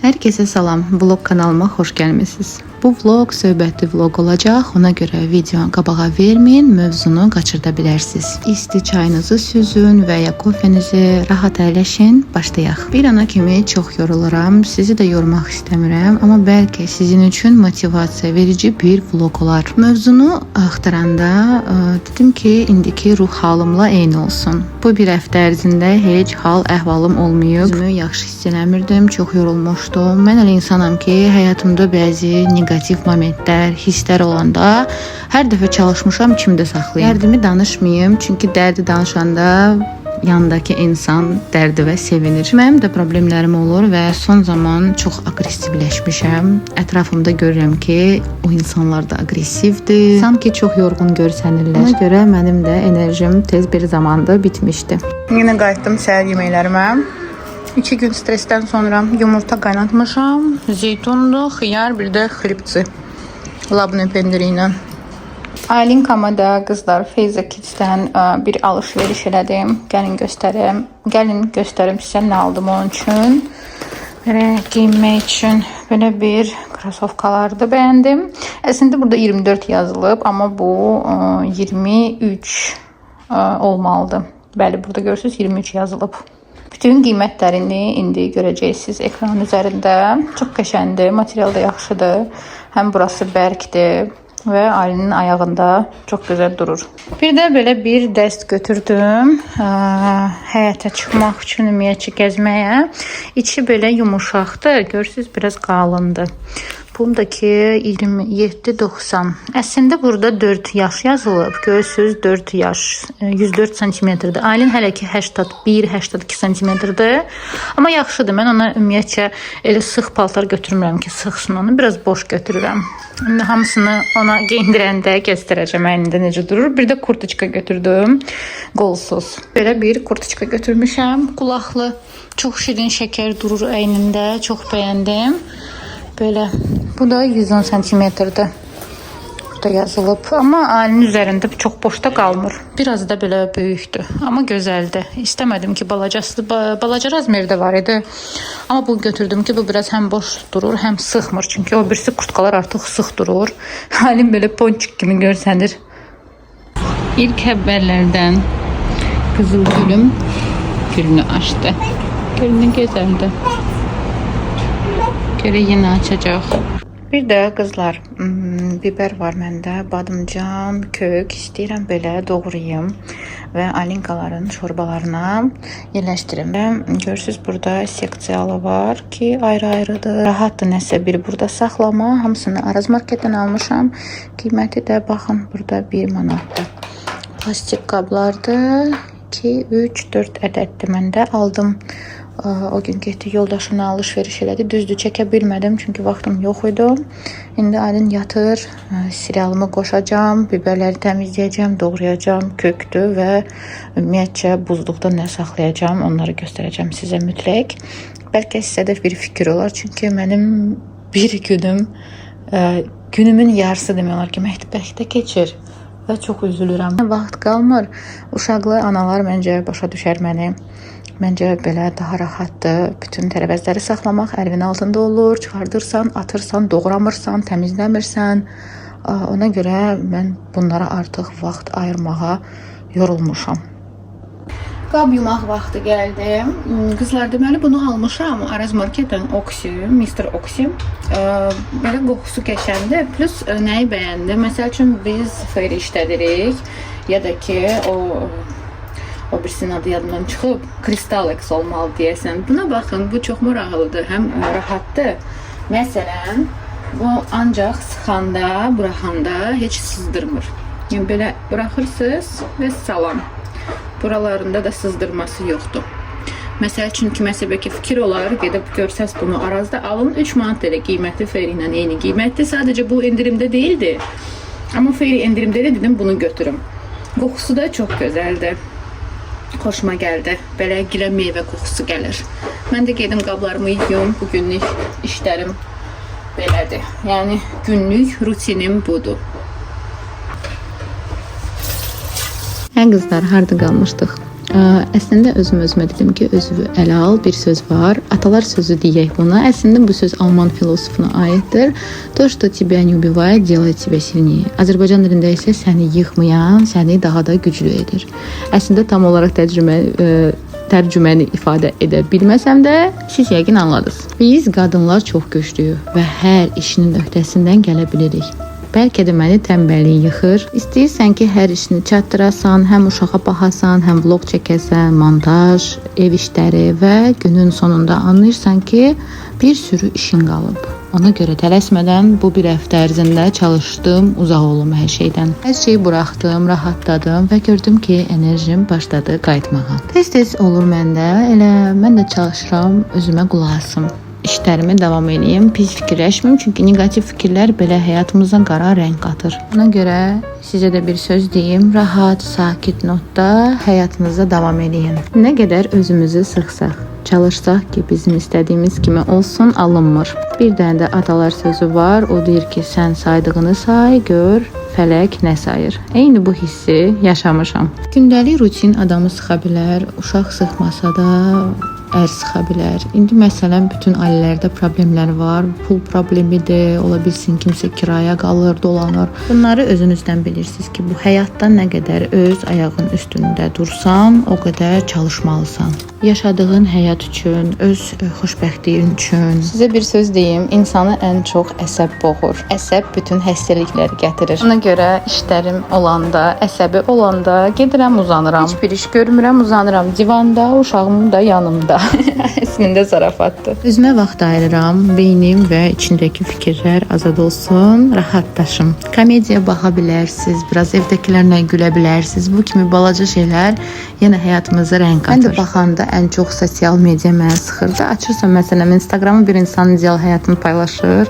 Herkese salam, vlog kanalıma xoş gəlmisiniz. Bu vlog söhbətli vlog olacaq, ona görə videonu qabağa verməyin, mövzunu qaçırda bilərsiniz. İsti çayınızı süzün və ya kofenizi rahat əyləşin, başlayaq. Bir ana kimi çox yoruluram, sizi də yormaq istəmirəm, amma bəlkə sizin üçün motivasiya verici bir vlog olar. Mövzunu axtaranda dedim ki, indiki ruh halımla eyni olsun. Bu bir həftə ərzində heç hal əhvalım olmayıb, özümü yaxşı hiss eləmirdim, çox yorulmuşdum. Mən elə insanam ki, həyatımda bəzi negativ momentlər, hisslər olanda hər dəfə çalışmışam içimdə saxlayım. Dərdimi danışmayım, çünki dərdi danışanda yandakı insan dərdi və sevinir. Mənim də problemlərim olur və son zaman çox aqressivləşmişəm. Ətrafımda görürəm ki, o insanlar da aqressivdir. Sanki çox yorğun görsənirlər. Ona görə mənim də enerjim tez bir zamanda bitmişdi. Yenə qayıtdım səhər yeməklərimə. 2 gün stresten sonra yumurta qaynatmışam. Zeytunlu, xiyar, bir də xlipçi. Labne pendiri ilə. Alinkama da qızlar Feyza Kids'dən bir alışveriş elədim. Gəlin göstərim sizə nə aldım onun üçün. Belə giyinmək üçün belə bir krasovkalardı bəyəndim. Əslində burada 24 yazılıb, amma bu 23 olmalıdır. Bəli, burada görürsünüz 23 yazılıb. Bütün qiymətlərini indi görəcəksiniz ekran üzərində. Çox qəşəndir, material da yaxşıdır. Həm burası bərkdir və Alinin ayağında çox gözəl durur. Bir də belə bir dəst götürdüm. Həyətə çıxmaq üçün, ümumiyyətcə gəzməyə. İçi belə yumuşaqdır. Görürsünüz, biraz qalındır. Bundakı 27.90. Əslində burada 4 yaş yazılıb. Görürsünüz 4 yaş. 104 cm-dir. Aylin hələ ki 81-82 cm-dir. Amma yaxşıdır. Mən ona ümumiyyətcə elə sıx paltar götürmürəm ki, sıxsın onu. Biraz boş götürürəm. İndi hamısını ona geyindirəndə göstərəcəm əynində necə durur. Bir də kurtiçka götürdüm. Qolsuz. Belə bir kurtiçka götürmüşəm. Qulaqlı. Çox şirin şəkər durur əynində. Çox bəyəndim. Böyle. Bu da 110 cm-dir. Burada yazılıb. Amma Alinin üzərində çox boşda qalmır. Biraz da belə böyükdür. Amma gözəldir. İstəmədim ki, balaca razmerdə var idi. Amma bu götürdüm ki, bu biraz həm boş durur, həm sıxmır. Çünki o birisi kurtkalar artıq sıx durur. Alin belə ponçik kimi görsənir. İlk əvvəllərdən qızıl gülüm gülünü açdı. Gülünü gözəldir. Görə yenə açacaq. Bir də qızlar, biber var məndə, badımcan, kök istəyirəm belə doğrayım və alinkaların şorbalarına yerləşdirim. Görürsünüz, burada seksiyalı var ki, ayrı-ayrıdır. Rahatdır nəsə bir burada saxlama. Hamısını Araz marketdən almışam. Qiyməti də baxın, burada 1 manatdır. Plastik qablardır. 2, 3, 4 ədəddir. Mən də aldım. O gün getdi yoldaşımla alışveriş elədi. Düzdür, çəkə bilmədim çünki vaxtım yox idi. İndi Alin yatır, serialımı qoşacağam, biberləri təmizləyəcəm, doğrayacağım, kökdür və ümumiyyətcə buzluqda nə saxlayacağım, onları göstərəcəm sizə mütləq. Bəlkə sizə də bir fikir olar, çünki mənim bir günümün yarısı demək olar ki, məktəbdə keçir və çox üzülürəm. Vaxt qalmır. Uşaqlı analar məncə başa düşər məni. Məncə belə daha rahatdır. Bütün tərəvəzləri saxlamaq əlinin altında olur. Çıxardırsan, atırsan, doğramırsan, təmizləmirsən. Ona görə mən bunlara artıq vaxt ayırmağa yorulmuşam. Qab yumaq vaxtı gəldi. Qızlar, deməli bunu almışam. Araz marketdən Oxy, Mr. Oxy. Belə qoxusu qəşəndir. Plus nəyi bəyəndim? Məsəl üçün biz xeyri işlədirik. Ya da ki o birisinin adı yadımdan çıxıb, Crystalex olmalı deyəsən. Buna baxın, bu çox maraqlıdır, həm rahatdır. Məsələn, bu ancaq sıxanda, buraxanda heç sızdırmır. Yəni, belə buraxırsınız və salam. Buralarında da sızdırması yoxdur. Məsəl üçün kiməsə bəlkə fikir olar, gedib görsəz bunu Arazda alın, 3 manat elə qiyməti Feyri ilə eyni qiymətdir. Sadəcə bu endirimdə deyildi. Amma Feyri endirimdə də dedim, bunu götürüm. Qoxusu da çox gözəldir. Xoşuma gəldi. Belə gilə meyvə qoxusu gəlir. Mən də gedim qablarımı yuyum. Bugünlük işlərim belədir. Yəni günlük rutinim budur. Qızlar, harda qalmışdıq? Əslində özümə dedim ki, özünü ələ al, bir söz var. Atalar sözü deyək buna. Əslində bu söz Alman filosofuna aiddir. To, что тебя не убивает, делает тебя сильнее. Azərbaycan dilində isə səni yıxmayan səni daha da güclü edir. Əslində tam olaraq tərcüməni ifadə edə bilməsəm də siz yəqin anladınız. Biz qadınlar çox güclüyük və hər işinin öhdəsindən gələ bilirik. Bəlkə də məni tənbəllik yıxır. İstəyirsən ki, hər işini çatdırasan, həm uşağa baxasan, həm vlog çəkəsən, montaj, ev işləri və günün sonunda anlayırsan ki, bir sürü işin qalıb. Ona görə tələsmədən bu bir həftə ərzində çalışdım, uzaq olum hər şeydən. Hər şeyi buraxdım, rahatladım və gördüm ki, enerjim başladı qayıtmağa. Tez-tez olur məndə, elə mən də çalışıram, özümə qulaq asım. İşlərimi davam edeyim, pis fikirləşməyim, çünki negativ fikirlər belə həyatımıza qara rəng qatır. Ona görə sizə də bir söz deyim, rahat, sakit notda həyatınıza davam edin. Nə qədər özümüzü sıxsaq, çalışsaq ki, bizim istədiyimiz kimi olsun, alınmır. Bir dənə də atalar sözü var, o deyir ki, sən saydığını say, gör, fələk nə sayır. Eyni bu hissi yaşamışam. Gündəlik rutin adamı sıxa bilər, uşaq sıxmasa da ər sıxa bilər. İndi məsələn bütün ailələrdə problemlər var. Pul problemidir, ola bilsin kimsə kiraya qalır, dolanır. Bunları özünüzdən bilirsiniz ki, bu həyatda nə qədər öz ayağın üstündə dursan, o qədər çalışmalısan. Yaşadığın həyat üçün, öz xoşbəxtliyin üçün. Sizə bir söz deyim, insanı ən çox əsəb boğur. Əsəb bütün xəstəlikləri gətirir. Ona görə işlərim olanda, əsəbi olanda gedirəm, uzanıram. Heç bir iş görmürəm, uzanıram divanda, uşağım da yanımda. Əslində zarafatdır. Özümə vaxt ayırıram, beynim və içindəki fikirlər azad olsun, rahatlaşım. Komediya baxa bilərsiniz, biraz evdəkilərlə gülə bilərsiniz. Bu kimi balaca şeylər yenə həyatımıza rəng qatır. Mən də baxanda ən çox sosial media məni sıxırdı. Açırsan məsələn Instagramı, bir insan ideal həyatını paylaşır.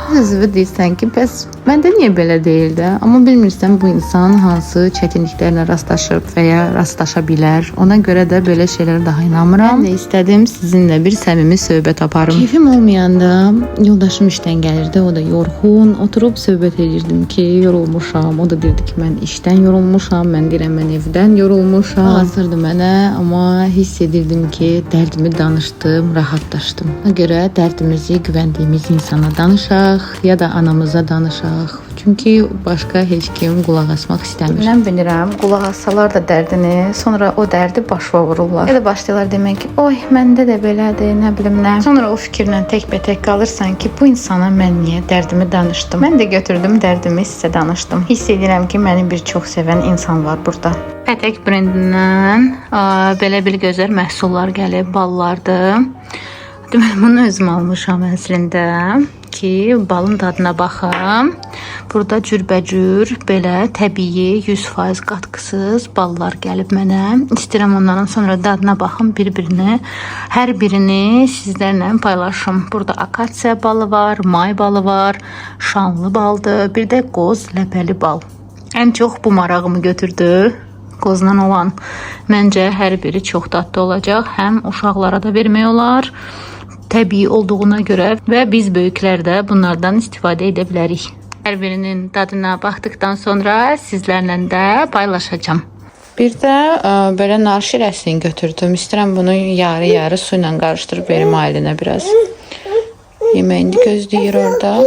Özünə deyirsən ki, bəs məndə niyə belə deyil də? Amma bilmirsən bu insan hansı çətinliklərlə rastlaşıb və ya rastlaşa bilər. Ona görə də belə şeylərə daha inanmıram. Mən də istədim sizinlə bir səmimi söhbət aparım. Keyfim olmayanda yoldaşım işdən gəlirdi, o da yorğun. Oturub söhbət edirdim ki, yorulmuşam. O da deyirdi ki, mən işdən yorulmuşam. Mən deyirəm, mən evdən yorulmuşam. Ağzırdı mənə, amma hiss edirdim ki, dərdimi danışdım, rahatlaşdım. Ona görə dərdimizi güvəndiyimiz insana danışaq ya da anamıza danışaq. Çünki başqa heç kim qulaq asmaq istəmir. Mən bilirəm, qulaq assalar da dərdini, sonra o dərdi başa vururlar. Ya da başlayırlar demək ki, oy, məndə də belədir, nə bilim nə. Sonra o fikirlə təkbətək qalırsan ki, bu insana mən niyə dərdimi danışdım? Mən də götürdüm, dərdimi sizə danışdım. Hiss edirəm ki, məni bir çox sevən insan var burada. Pətək brendindən belə bir gözəl məhsullar gəlib, ballardır. Deməli, bunu özüm almışam əslində ki, balın dadına baxım. Burada cürbəcür, belə təbii, 100% qatqısız ballar gəlib mənə. İstəyirəm onların sonra dadına baxım, hər birini sizlərlə paylaşım. Burada akasiya balı var, may balı var, şanlı baldır, bir də qoz ləpəli bal. Ən çox bu marağımı götürdü. Qozdan olan. Məncə hər biri çox dadlı olacaq. Həm uşaqlara da vermək olar, təbii olduğuna görə və biz böyüklər də bunlardan istifadə edə bilərik. Hər birinin dadına baxdıqdan sonra sizlərlə də paylaşacağam. Bir də belə nar şirəsini götürdüm. İstəyirəm bunu yarı-yarı su ilə qarışdırıb verim ailəyə biraz. Yeməyini gözləyir orada.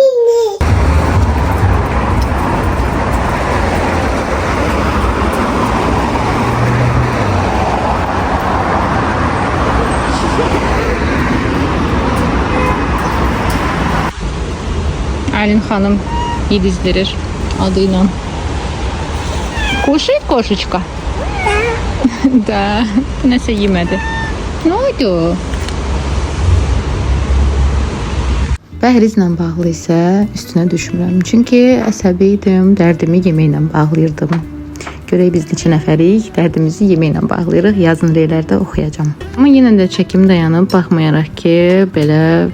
Aylin xanım yedizdirir adıyla. Kuşayım koşuçka. Da. Nəsə yemədi. Nə oldu? Bəhrizlə bağlı isə üstünə düşmürəm. Çünki əsəbi idim, dərdimi yeməklə bağlayırdım. Görək biz neçə nəfərik, dərdimizi yeməklə bağlayırıq. Yazın reylərdə oxuyacağam. Amma yenə də çəkim dayanıb, baxmayaraq ki, belə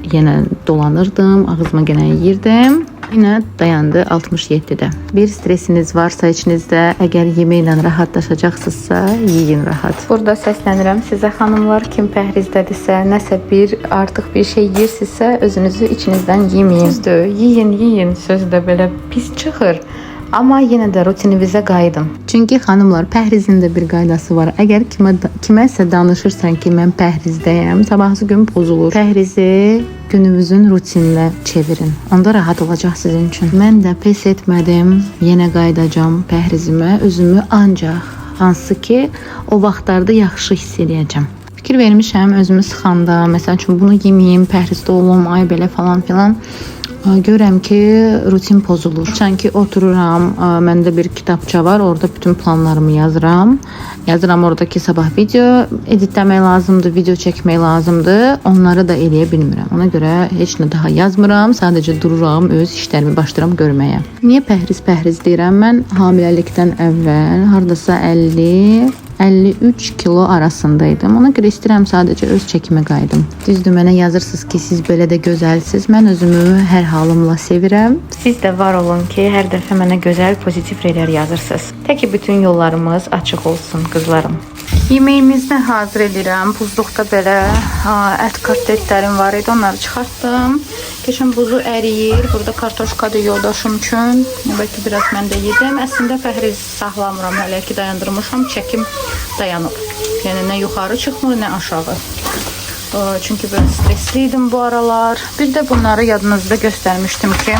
yenə dolanırdım, ağzıma yenə yeyirdim. Yenə dayandı 67-də. Bir stresiniz varsa içinizdə, əgər yeməklə rahatlaşacaqsınızsa, yeyin rahat. Burada səslənirəm sizə xanımlar, kim pəhrizdədirsə, nəsə artıq bir şey yeyirsinizsə, özünüzü içinizdən yeməyin. Yeyin, söz də belə pis çıxır. Amma yenə də rutinimizə qayıdın. Çünki xanımlar, pəhrizin də bir qaydası var. Əgər kiməsə danışırsan ki, mən pəhrizdəyəm, sabahsı gün pozulur. Pəhrizi günümüzün rutininə çevirin. Onda rahat olacaq sizin üçün. Mən də pes etmədim. Yenə qayıdacağam pəhrizimə. Özümü ancaq hansı ki, o vaxtlarda yaxşı hiss edəcəm. Fikir vermişəm özümü sıxanda, məsəl üçün bunu yeməyim, pəhrizdə olum, ay belə falan filan. Görürəm ki, rutin pozulur. Çünki otururam, məndə bir kitabça var, orada bütün planlarımı yazıram. Yazıram orada ki, sabah video editləmək lazımdır, video çəkmək lazımdır. Onları da eləyə bilmirəm. Ona görə heç nə daha yazmıram, sadəcə dururam, öz işlərimi başlayıram görməyə. Niyə pəhriz deyirəm? Mən hamiləlikdən əvvəl hardasa 50-53 kilo arasındaydım. Ona görə istəyirəm sadəcə öz çəkimə qayıdım. Düzdür, mənə yazırsınız ki, siz belə də gözəlsiniz. Mən özümü hər halımla sevirəm. Siz də var olun ki, hər dəfə mənə gözəl, pozitiv reylər yazırsınız. Tək ki, bütün yollarımız açıq olsun, qızlarım. Yeməyimizi hazır edirəm. Buzluqda belə ət kotletlərim var idi. Onları çıxartdım. Keçən buzu əriyir. Burada kartoşkadır yoldaşım üçün. Bəlkə biraz mən də yedim. Əslində pəhriz saxlamıram. Hələ ki dayandırmışam. Çəkim dayanıb. Yəni nə yuxarı çıxmır, nə aşağı. Çünki böyle stresli idim bu aralar. Bir də bunları yadınızda göstərmişdim ki,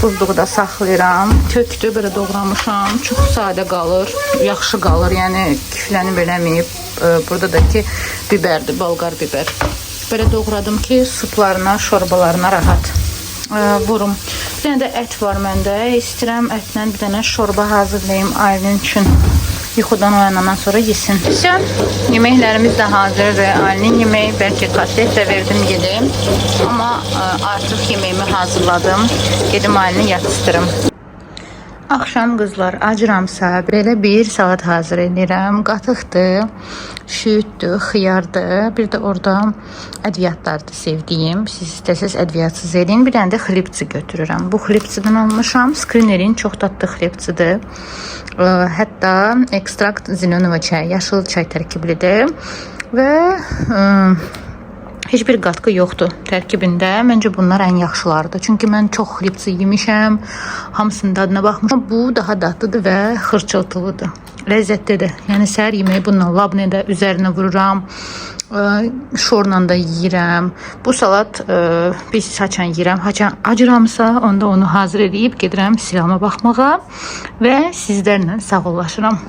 buzluqda saxlayıram. Kökdür, belə doğramışam. Çox sadə qalır, yaxşı qalır. Yəni küflənib eləməyib. Burada da ki biberdir, bolqar biber. Belə doğradım ki, suplarına, şorbalarına rahat vurum. Bir dənə də ət var məndə. İstəyirəm ətlə bir dənə şorba hazırlayayım Aylin üçün. Yuxudan oyanandan sonra yesin. Yeməklərimiz də hazırdır. Aylin yeməyi, bəlkə kotlet də verdim, yedim. Amma artıq yeməyimi hazırladım. Gedim Aylini yatışdırım. Axşam qızlar acıramsa belə bir salat hazır edirəm. Qatıqdır, şüyüddür, xiyardır. Bir də orada ədviyyatlardır sevdiyim. Siz istəsiz ədviyyatsız edin. Bir dənə də xlipçi götürürəm. Bu xlipçidən almışam. Skrinerin çox dadlı xlipçidir. Hətta ekstrakt zilonovo çay, yaşıl çay tərkiblidir. Və heç bir qatqı yoxdur tərkibində. Məncə bunlar ən yaxşılardır. Çünki mən çox xlipçi yemişəm. Hamısının dadına baxmışam. Bu daha dadlıdır və xırçıltılıdır. Ləzzətlidir. Yəni səhər yeməyi bununla labnedə üzərinə vururam. Şorla da yeyirəm. Bu salat biz haçan yeyirəm. Haçan acıramsa onda onu hazır edib gedirəm silahıma baxmağa və sizlərlə sağollaşıram.